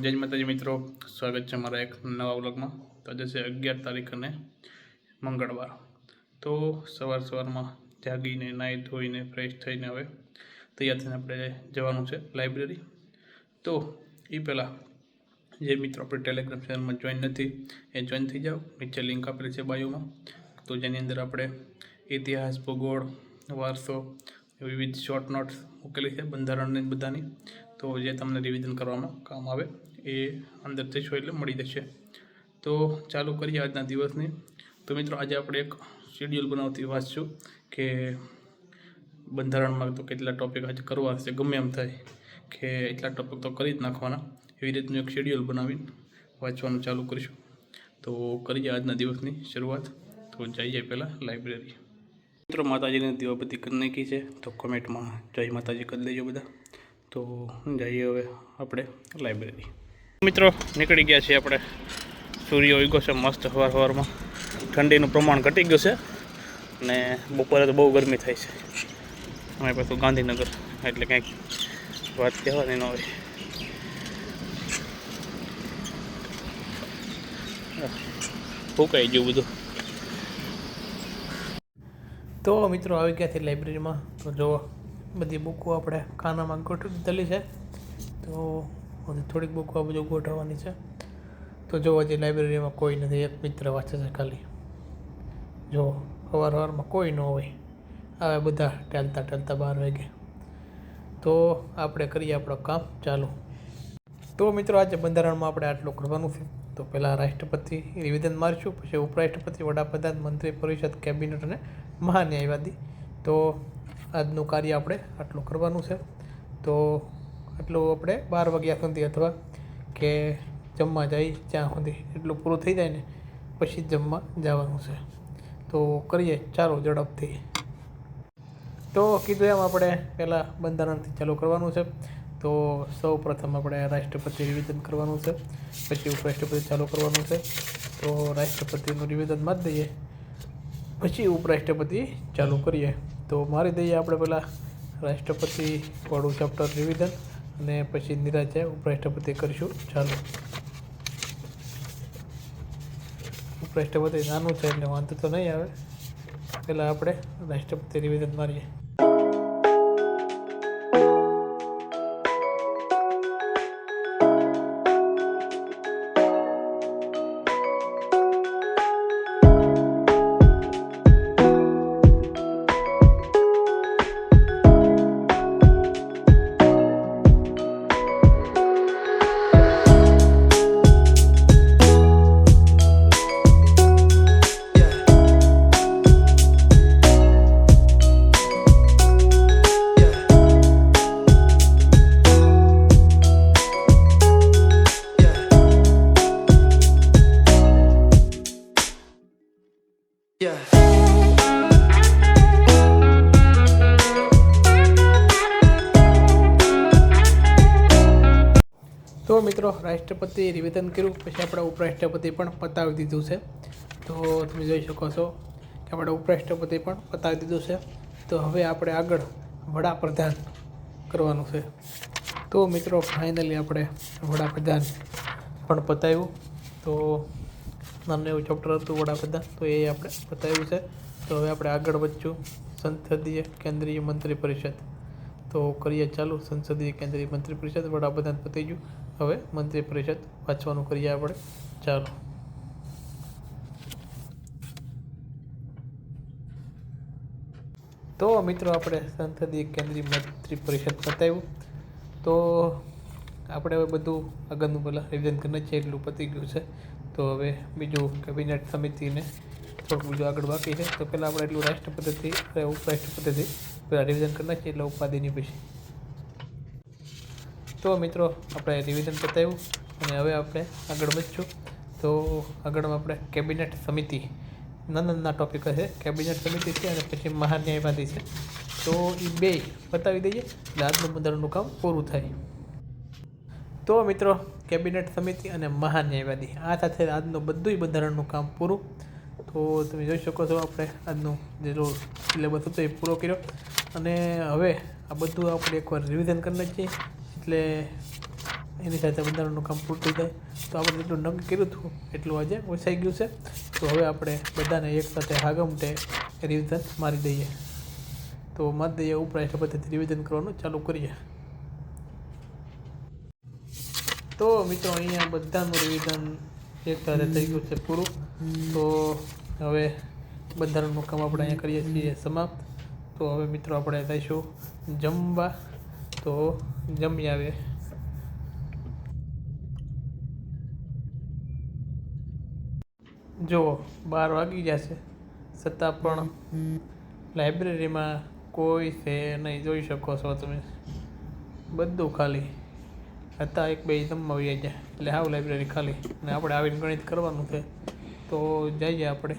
જય માતાજી મિત્રો, સ્વાગત છે મારા એક નવા વ્લોગમાં। તો આજે છે 11 તારીખ અને મંગળવાર। તો સવારમાં જાગીને નાહી ધોઈને ફ્રેશ થઈને હવે તૈયાર થઈને આપણે જવાનું છે લાઇબ્રેરી। તો એ પહેલાં જે મિત્રો આપણે ટેલિગ્રામ ચેનલમાં જોઈન નથી એ જોઈન થઈ જાઓ, નીચે લિંક આપેલી છે બાયોમાં। તો જેની અંદર આપણે ઇતિહાસ, ભૂગોળ, વારસો, વિવિધ શોર્ટ નોટ્સ મૂકેલી છે બંધારણની બધાની। તો જે તમને રિવિઝન કરવામાં કામ આવે એ અંદર જશો એટલે મળી જશે। તો ચાલુ કરીએ આજના દિવસની। તો મિત્રો આજે આપણે એક શેડ્યુલ બનાવતી વાંચશું કે બંધારણમાં તો કેટલા ટૉપિક આજે કરવા છે, ગમે એમ થાય કે એટલા ટૉપિક તો કરી જ નાખવાના, એવી રીતનું એક શેડ્યુલ બનાવીને વાંચવાનું ચાલુ કરીશું। તો કરીએ આજના દિવસની શરૂઆત। તો જઈએ પહેલાં લાઇબ્રેરી। મિત્રો માતાજીની દીવાબત્તી કરી નાખી છે, તો કોમેન્ટમાં જય માતાજી કરી દેજો બધા। તો જઈએ હવે આપણે લાઇબ્રેરી। મિત્રો નીકળી ગયા છીએ આપણે, સૂર્ય ઉગ્યો છે મસ્ત સવારમાં, ઠંડીનું પ્રમાણ ઘટી ગયું છે અને બપોરે તો બહુ ગરમી થાય છે। અમે પાછું ગાંધીનગર એટલે કંઈક વાત કહેવાની ન હોય। ફૂંકાઈ ગયું બધું। તો મિત્રો આવી ગયા છે લાઇબ્રેરીમાં। તો જો બધી બુકો આપણે ખાનામાં ગોઠવી દીધેલી છે, તો થોડીક બુકો આ બધું ગોઠવવાની છે। તો જો હજી લાઇબ્રેરીમાં કોઈ નથી, એક મિત્ર વાંચે છે ખાલી। જો સવારમાં કોઈ ન હોય, આવે બધા ટાલતા 12 વાગે। તો આપણે કરીએ આપણું કામ ચાલુ। તો મિત્રો આજે બંધારણમાં આપણે આટલું કરવાનું છે। તો પહેલાં રાષ્ટ્રપતિ નિવેદન મારીશું, પછી ઉપરાષ્ટ્રપતિ, વડાપ્રધાન, મંત્રી પરિષદ, કેબિનેટ અને મહાન્યાયવાદી। તો આજનું કાર્ય આપણે આટલું કરવાનું છે। તો એટલું આપણે 12 વાગ્યા સુધી અથવા કે જમવા જાય ત્યાં સુધી એટલું પૂરું થઈ જાય ને પછી જમવા જવાનું છે। તો કરીએ ચાલો ઝડપથી। તો કીધું એમ આપણે પહેલાં બંધારણથી ચાલુ કરવાનું છે। તો સૌ પ્રથમ આપણે રાષ્ટ્રપતિ નિવેદન કરવાનું છે, પછી ઉપરાષ્ટ્રપતિ ચાલુ કરવાનું છે। તો રાષ્ટ્રપતિનું નિવેદન મારી દઈએ, પછી ઉપરાષ્ટ્રપતિ ચાલુ કરીએ। તો મારી દઈએ આપણે પહેલાં રાષ્ટ્રપતિ વાળું ચેપ્ટર નિવેદન, અને પછી નિરાજે ઉપરાષ્ટ્રપતિ કરીશું ચાલુ। ઉપરાષ્ટ્રપતિ નાનું છે એટલે વાંધો તો નહીં આવે, પહેલાં આપણે રાષ્ટ્રપતિ નિવેદન મારીએ। તો મિત્રો રાષ્ટ્રપતિ નિવેદન કર્યું પછી આપણે ઉપરાષ્ટ્રપતિ પણ પતાવી દીધું છે। તો તમે જોઈ શકો છો કે આપણે ઉપરાષ્ટ્રપતિ પણ પતાવી દીધું છે। તો હવે આપણે આગળ વડાપ્રધાન કરવાનું છે। તો મિત્રો ફાઇનલી આપણે વડાપ્રધાન પણ પતાવ્યું। તો નાનું એવું ચેપ્ટર હતું વડાપ્રધાન, તો એ આપણે પતાવ્યું છે। તો હવે આપણે આગળ વધશું સંસદીય કેન્દ્રીય મંત્રી પરિષદ। તો કરીએ ચાલુ સંસદીય કેન્દ્રીય મંત્રી પરિષદ। વડાપ્રધાન પતી ગયું, હવે મંત્રી પરિષદ વાંચવાનું કરીએ આપણે ચાલુ। તો મિત્રો આપણે સંસદીય કેન્દ્રીય મંત્રી પરિષદ પતાવ્યું। તો આપણે હવે બધું આગળનું પહેલાં રિવિઝન કરીને છે એટલું પતી ગયું છે। તો હવે બીજું કેબિનેટ સમિતિને થોડુંક બીજું આગળ બાકી છે। તો પહેલાં આપણે એટલું રાષ્ટ્રપતિથી ઉપરાષ્ટ્રપતિથી પહેલાં રિવિઝન કરી નાખીએ એટલે ઉપાધિની પછી। તો મિત્રો આપણે રિવિઝન પતાવ્યું અને હવે આપણે આગળ વધશું। તો આગળમાં આપણે કેબિનેટ સમિતિ, નાના ટૉપિક હશે, કેબિનેટ સમિતિ છે અને પછી મહાન્યાયવાદી છે। તો એ બે પતાવી દઈએ એટલે આજનું બંધારણનું કામ પૂરું થાય। તો મિત્રો કેબિનેટ સમિતિ અને મહાન્યાયવાદી આ સાથે આજનું બધું બંધારણનું કામ પૂરું। તો તમે જોઈ શકો છો આપણે આજનું જેટલો સિલેબસ હતો એ પૂરો કર્યો, અને હવે આ બધું આપણે એકવાર રિવિઝન કરી નાખીએ એટલે એની સાથે બંધારણનું કામ પૂરું થઈ જાય. તો આપણે જેટલું નક્કી કર્યું હતું એટલું આજે ઓછાઈ ગયું છે. તો હવે આપણે બધાને એક સાથે હાગમટે રિવિઝન મારી દઈએ. તો મારી દઈએ ઉપરાષ્ટ્ર પદ્ધતિ રિવિઝન કરવાનું ચાલુ કરીએ. તો મિત્રો અહીંયા બધાનું રિવિઝન એક સાથે થઈ ગયું છે પૂરું. તો હવે બંધારણનું કામ આપણે અહીંયા કરીએ છીએ સમાપ્ત. તો હવે મિત્રો આપણે જઈશું જમવા. તો જમી આવે. જુઓ 12 વાગી ગયા છે, છતાં પણ લાઇબ્રેરીમાં કોઈ છે નહીં. જોઈ શકો છો તમે, બધું ખાલી હતા. એક બે જમવા આવી ગયા એટલે હાવ લાઇબ્રેરી ખાલી. અને આપણે આવીને ગણિત કરવાનું છે. તો જઈએ આપણે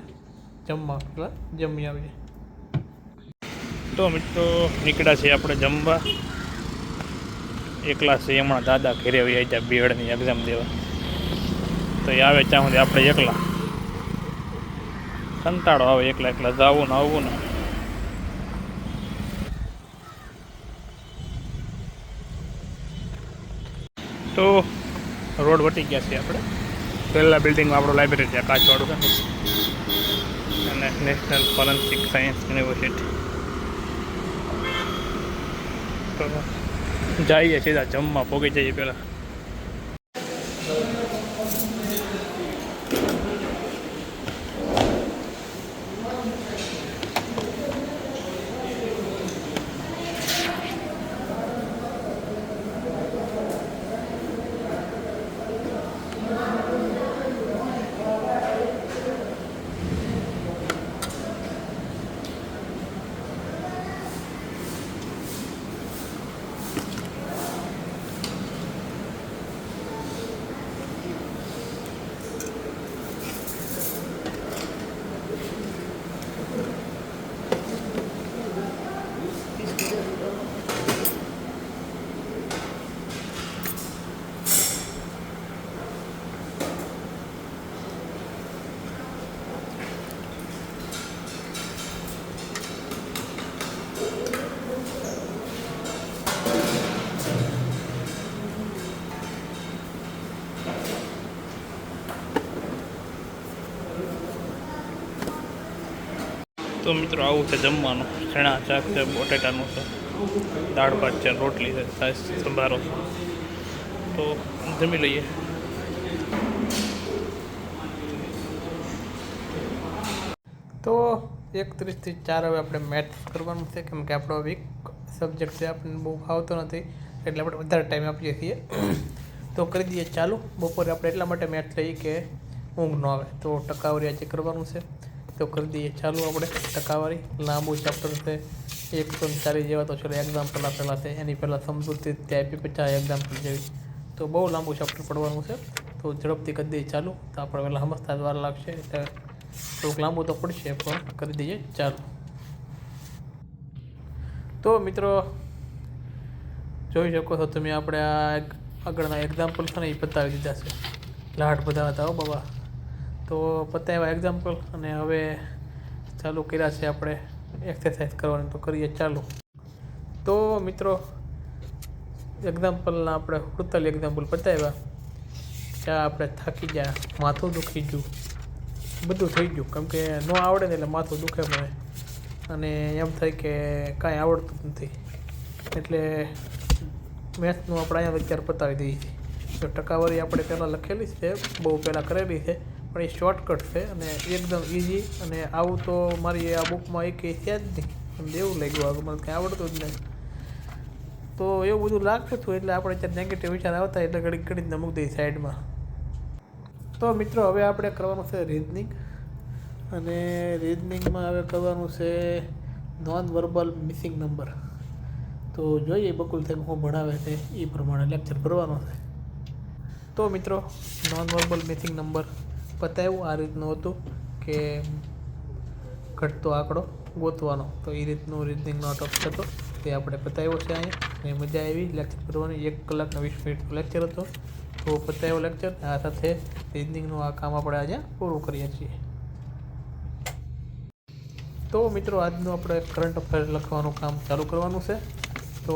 જમવા, પેલા જમી આવીએ. તો મિત્રો નીકળ્યા છીએ આપણે જમવા. એકલા છે હમણાં દાદા ઘેરે આવી ગયા બીએડની એક્ઝામ દેવા. તો એ આવે ત્યાં સુધી આપણે એકલા, કંટાળો આવે એકલા એકલા જવું ને આવવું ને. તો રોડ વટી ગયા છીએ આપણે. પહેલાં બિલ્ડિંગમાં આપણું લાઇબ્રેરી છે, કાચવાળું છે અને નેશનલ ફોરેન્સિક સાયન્સ યુનિવર્સિટી. તો જઈએ સીધા જમવા, પહોંચી જઈએ પહેલાં. તો મિત્રો આવું છે જમવાનું. ચણા શાક છે, બટેટાનું છે, દાળ ભાત છે, રોટલી છે, છાશ સંભારો છે. તો જમી લઈએ. તો 1:30 થી 4 હવે આપણે મેથ્સ કરવાનું છે, કેમ કે આપણો વીક સબ્જેક્ટ છે, આપણને બહુ ફાવતો નથી એટલે આપણે વધારે ટાઈમ આપીએ છીએ. તો કરી દઈએ ચાલુ. બપોરે આપણે એટલા માટે મેથ્સ લઈએ કે ઊંઘ ન આવે. તો ટકાવારી આજે કરવાનું છે. તો કરી દઈએ ચાલુ આપણે ટકાવારી. લાંબુ ચેપ્ટર છે, 140 જેવા તો ચલો એક્ઝામ્પલ આપેલા છે. એની પહેલાં સમજૂતી ત્યાં આપી 50 એક્ઝામ્પલ જેવી. તો બહુ લાંબુ ચેપ્ટર પડવાનું છે. તો ઝડપથી કરી દઈએ ચાલુ. તો આપણે પહેલાં સમજતા જ વાર લાગશે એટલે થોડુંક લાંબુ તો પડશે, પણ કરી દઈએ ચાલુ. તો મિત્રો જોઈ શકો છો તમે, આપણે આ આગળના એક્ઝામ્પલ છે ને એ પતાવી દીધા છે. લાટ બધા હતા હો બાબા. તો પતાવ્યા એક્ઝામ્પલ અને હવે ચાલુ કર્યા છે આપણે એક્સરસાઇઝ કરવાની. તો કરીએ ચાલુ. તો મિત્રો એક્ઝામ્પલના આપણે 48 એક્ઝામ્પલ પતાવ્યા. ત્યાં આપણે થાકી ગયા, માથું દુખી ગયું, બધું થઈ ગયું. કેમ કે ન આવડે ને એટલે માથું દુખે મને, અને એમ થાય કે કાંઈ આવડતું જ નથી. એટલે મેથ્સનું આપણે અહીંયા અત્યારે પતાવી દઈએ છીએ. તો ટકાવારી આપણે પહેલાં લખેલી છે, બહુ પહેલાં કરેલી છે, પણ એ શોર્ટકટ છે અને એકદમ ઇઝી. અને આવું તો મારી આ બુકમાં એક છે જ નહીં. મને એવું લાગ્યું આગળ મને કંઈ આવડતું જ નહીં. તો એવું બધું લાગતું હતું એટલે આપણે અત્યારે નેગેટિવ વિચાર આવતા એટલે ઘડીક ઘડીને મૂકી દઈએ સાઈડમાં. તો મિત્રો હવે આપણે કરવાનું છે રીઝનિંગ. અને રીઝનિંગમાં હવે કરવાનું છે નોન વર્બલ મિસિંગ નંબર. તો જોઈએ બકુલ સાહેબ હું ભણાવે છે એ પ્રમાણે લેક્ચર ભરવાનો છે. તો મિત્રો નોન વર્બલ મિસિંગ નંબર પતાવ્યું. આ રીતનું હતું કે ઘટતો આંકડો ગોતવાનો. તો એ રીતનું રીઝનિંગનો ટોપિક હતો, તે આપણે પતાવ્યો છે અહીંયા. અને મજા આવી લેક્ચર ભરવાની. 1 કલાક ને 20 મિનિટનો લેક્ચર હતો. તો પતાવ્યો લેક્ચર. આ સાથે રીઝનિંગનું આ કામ આપણે આજે પૂરું કરીએ છીએ. તો મિત્રો આજનું આપણે કરંટ અફેર લખવાનું કામ ચાલુ કરવાનું છે. તો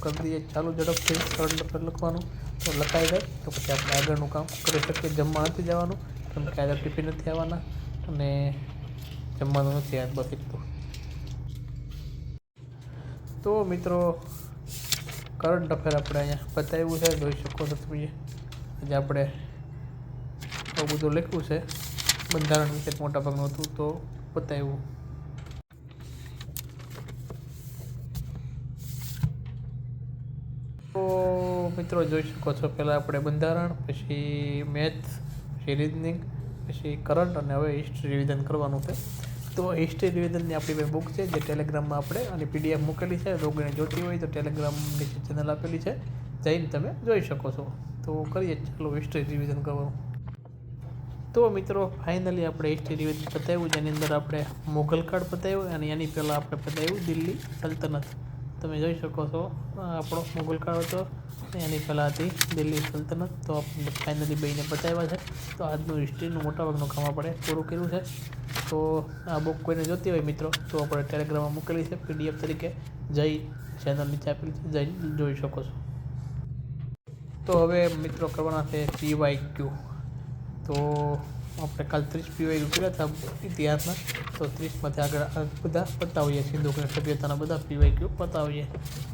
કરી દઈએ ચાલુ ઝડપથી કરંટ અફેર લખવાનું. તો લખાઈ જાય તો પછી આપણે આગળનું કામ કરી શકીએ. જમવા નથી જવાનું કેમ કે આજે ટિફિન નથી આવવાના અને જમવાનું નથી આજ, બસ એટલું. તો મિત્રો કરંટ અફેર આપણે અહીંયા બતાવ્યું છે, જોઈ શકો છો તમે. આજે આપણે આવું બધું લખ્યું છે, બંધારણ વિશે મોટાભાગનું હતું તો બતાવ્યું. તો મિત્રો જોઈ શકો છો, પહેલાં આપણે બંધારણ, પછી મેથ્સ, પછી રિઝનિંગ, પછી કરંટ અને હવે હિસ્ટ્રી રિવિઝન કરવાનું છે. તો હિસ્ટ્રી રિવિઝનની આપણી પાસે બુક છે જે ટેલિગ્રામમાં આપણે અને PDF મૂકેલી છે. લોકોને જોતી હોય તો ટેલિગ્રામની ચેનલ આપેલી છે, જઈને તમે જોઈ શકો છો. તો કરીએ ચાલો હિસ્ટ્રી રિવિઝન કરવાનું. તો મિત્રો ફાઇનલી આપણે હિસ્ટ્રી રિવિઝન બતાવ્યું, જેની અંદર આપણે મુઘલ કાળ બતાવ્યું અને એની પહેલાં આપણે બતાવ્યું દિલ્હી સલ્તનત. તમે જોઈ શકો છો આપણો મુઘલ કાળ હતો અને એની પહેલાં હતી દિલ્હી સલ્તનત. તો આપણે ફાઇનલી બેને બતાવ્યા છે. તો આજનું હિસ્ટ્રીનું મોટાભાગનું કામ આપણે પૂરું કર્યું છે. તો આ બુક કોઈને જોતી હોય મિત્રો તો આપણે ટેલિગ્રામમાં મૂકેલી છે PDF તરીકે, જઈ ચેનલ નીચે આપેલી છે, જઈ જોઈ શકો છો. તો હવે મિત્રો કરવાના છે PYQ. તો આપણે કાલ 30 PYQ કર્યા હતા ઇતિહાસના, તો 30માંથી આગળ બધા પતાવીએ. સિંધુ સભ્યતાના બધા PYQ પતાવીએ.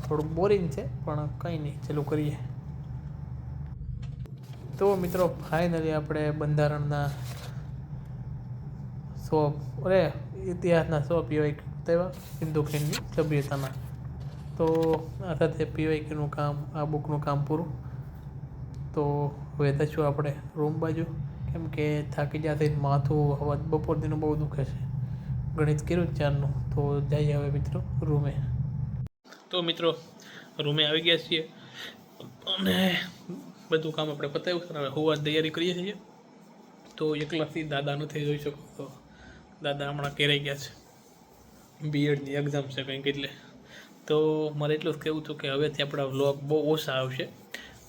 થોડુંક બોરિંગ છે પણ કંઈ નહીં, ચાલુ કરીએ. તો મિત્રો ફાઇનલી આપણે બંધારણના ઇતિહાસના 100 PYQ બતાવ્યા સિંધુ ખીણની સભ્યતાના. તો આ સાથે PYQનું કામ, આ બુકનું કામ પૂરું. તો હવે જઈશું આપણે રૂમ બાજુ, કેમ કે થાકી ગયા થઈને માથું હવે બપોર દીનું બહુ દુખે છે. ગણિત કર્યું ચારનું. તો જઈએ હવે મિત્રો રૂમે. તો મિત્રો રૂમે આવી ગયા છીએ અને બધું કામ આપણે પતાવ્યું છે. હવે હોવાની તૈયારી કરીએ છીએ. તો એકલાથી દાદા નથી, જોઈ શકો તો દાદા હમણાં ઘેરાઈ ગયા છે, BEdની એક્ઝામ છે કંઈક એટલે. તો મારે એટલું જ કહેવું હતું કે હવેથી આપણા વ્લોગ બહુ ઓછા આવશે,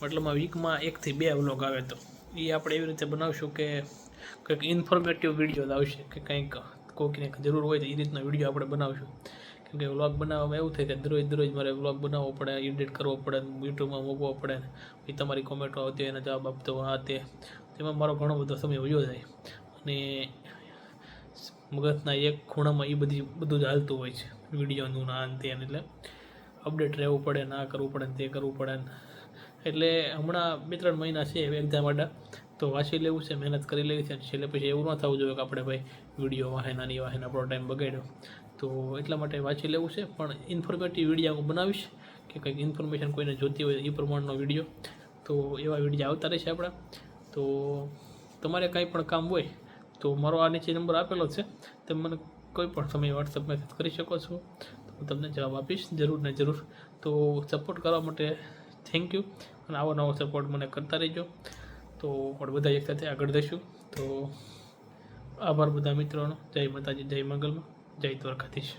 મતલબમાં વીકમાં 1 થી 2 વ્લોગ આવે. તો એ આપણે એવી રીતે બનાવશું કે કંઈક ઇન્ફોર્મેટિવ વિડીયો આવશે, કે કંઈક કોઈકને જરૂર હોય તો એ રીતના વિડીયો આપણે બનાવશું. કેમ કે વ્લોગ બનાવવામાં એવું થાય કે દરરોજ મારે વ્લોગ બનાવવો પડે, એડિટ કરવો પડે, યુટ્યુબમાં મૂકવો પડે, પછી તમારી કોમેન્ટો આવતી હોય એના જવાબ આપતો આ તે, તેમાં મારો ઘણો બધો સમય વયો જાય અને મગજના એક ખૂણામાં એ બધું જ હાલતું હોય છે, વિડીયોનું ના અંતે. એટલે અપડેટ રહેવું પડે, ના કરવું પડે, તે કરવું પડે. એટલે હમણાં 2-3 મહિના છે એક્ઝામ આડા, તો વાંચી લેવું છે, મહેનત કરી લેવી છે. છેલ્લે પછી એવું ન થવું જોઈએ કે આપણે ભાઈ વિડીયો વાહે નાની વાહેને આપણો ટાઈમ બગાડ્યો. તો એટલા માટે વાંચી લેવું છે. પણ ઇન્ફોર્મેટિવ વિડીયો હું બનાવીશ, કે કંઈક ઇન્ફોર્મેશન કોઈને જોતી હોય એ પ્રમાણનો વિડીયો. તો એવા વિડીયો આવતા રહેશે આપણા. તો તમારે કાંઈ પણ કામ હોય તો મારો આ નીચે નંબર આપેલો છે, તમે મને કોઈ પણ સમયે WhatsApp મેસેજ કરી શકો છો, તો હું તમને જવાબ આપીશ જરૂર ને જરૂર. તો સપોર્ટ કરવા માટે થેન્ક યુ, અને આવો નવો સપોર્ટ મને કરતા રહેજો. તો આપણે બધા એક સાથે આગળ જઈશું. તો આભાર બધા મિત્રોનો. જય માતાજી, જય મંગલમાં, જય દ્વારકાધીશ.